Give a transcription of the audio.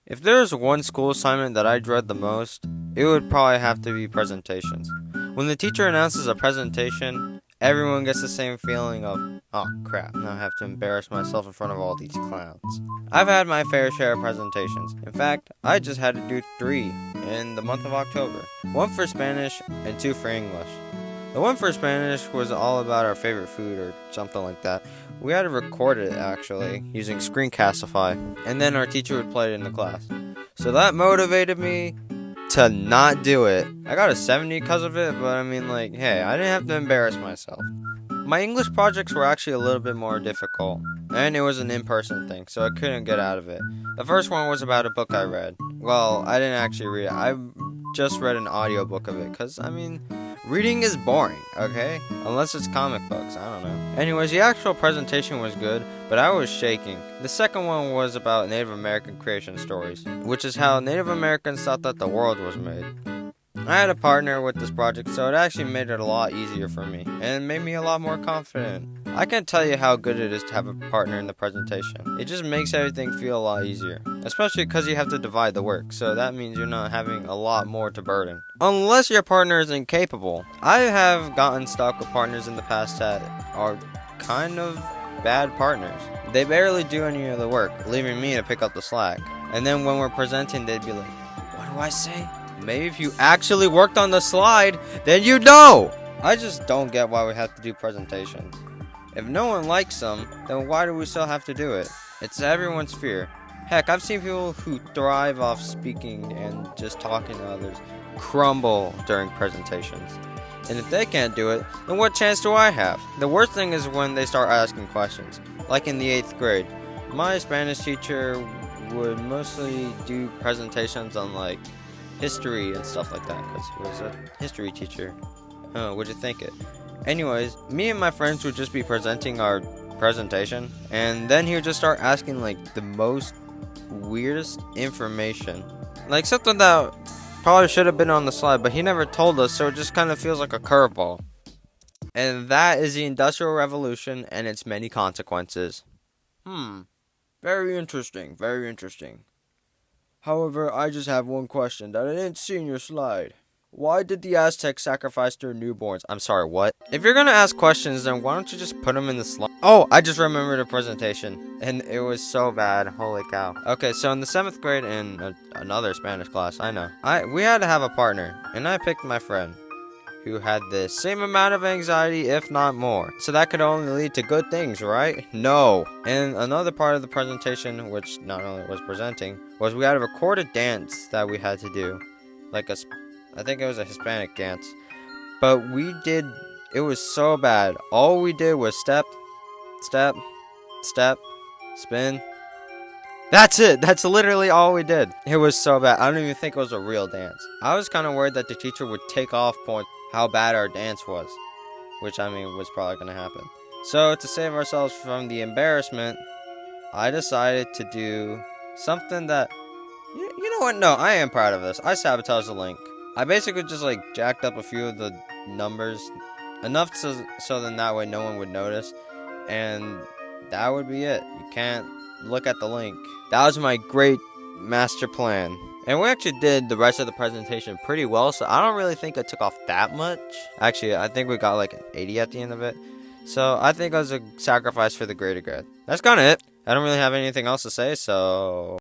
If there's one school assignment that I dread the most, it would probably have to be presentations. When the teacher announces a presentation, everyone gets the same feeling of, oh crap, now I have to embarrass myself in front of all these clowns. I've had my fair share of presentations. In fact, I just had to do 3 in the month of October. 1 for Spanish and 2 for English. The one for Spanish was all about our favorite food or something like that. We had to record it actually using Screencastify, and then our teacher would play it in the class. So that motivated me to not do it. I got a 70 because of it, but I mean, like, hey, I didn't have to embarrass myself. My English projects were actually a little bit more difficult, and it was an in-person thing, so I couldn't get out of it. The first one was about a book I read. Well, I didn't actually read it. I just read an audiobook of it, because, I mean, reading is boring, okay? Unless it's comic books, I don't know. Anyways, the actual presentation was good, but I was shaking. The second one was about Native American creation stories, which is how Native Americans thought that the world was made. I had a partner with this project, so it actually made it a lot easier for me, and made me a lot more confident. I can't tell you how good it is to have a partner in the presentation. It just makes everything feel a lot easier, especially because you have to divide the work, so that means you're not having a lot more to burden. Unless your partner is incapable. I have gotten stuck with partners in the past that are kind of bad partners. They barely do any of the work, leaving me to pick up the slack. And then when we're presenting, they'd be like, what do I say? Maybe if you actually worked on the slide, then you know! I just don't get why we have to do presentations. If no one likes them, then why do we still have to do it? It's everyone's fear. Heck, I've seen people who thrive off speaking and just talking to others crumble during presentations. And if they can't do it, then what chance do I have? The worst thing is when they start asking questions. Like in the 8th grade. My Spanish teacher would mostly do presentations on like history and stuff like that, because he was a history teacher. What'd you think it? Anyways, me and my friends would just be presenting our presentation, and then he would just start asking like the most weirdest information. Like something that probably should have been on the slide, but he never told us, so it just kind of feels like a curveball. And that is the Industrial Revolution and its many consequences. Very interesting, very interesting. However, I just have one question that I didn't see in your slide. Why did the Aztecs sacrifice their newborns? I'm sorry, what? If you're gonna ask questions, then why don't you just put them in the slide? Oh, I just remembered a presentation, and it was so bad. Holy cow. Okay, so in the 7th grade in another Spanish class, I know. We had to have a partner, and I picked my friend, who had the same amount of anxiety, if not more. So that could only lead to good things, right? No. And another part of the presentation, which not only was presenting, was we had a recorded dance that we had to do. I think it was a Hispanic dance. But it was so bad. All we did was step, step, step, spin. That's it. That's literally all we did. It was so bad. I don't even think it was a real dance. I was kind of worried that the teacher would take off points how bad our dance was, which I mean was probably going to happen. So to save ourselves from the embarrassment, I decided to do something that, you know what? No, I am proud of this. I sabotaged the link. I basically just like jacked up a few of the numbers enough so then that way no one would notice, and that would be it. You can't look at the link. That was my great master plan. And we actually did the rest of the presentation pretty well, so I don't really think it took off that much. Actually, I think we got like an 80 at the end of it. So I think it was a sacrifice for the greater good. That's kind of it. I don't really have anything else to say, so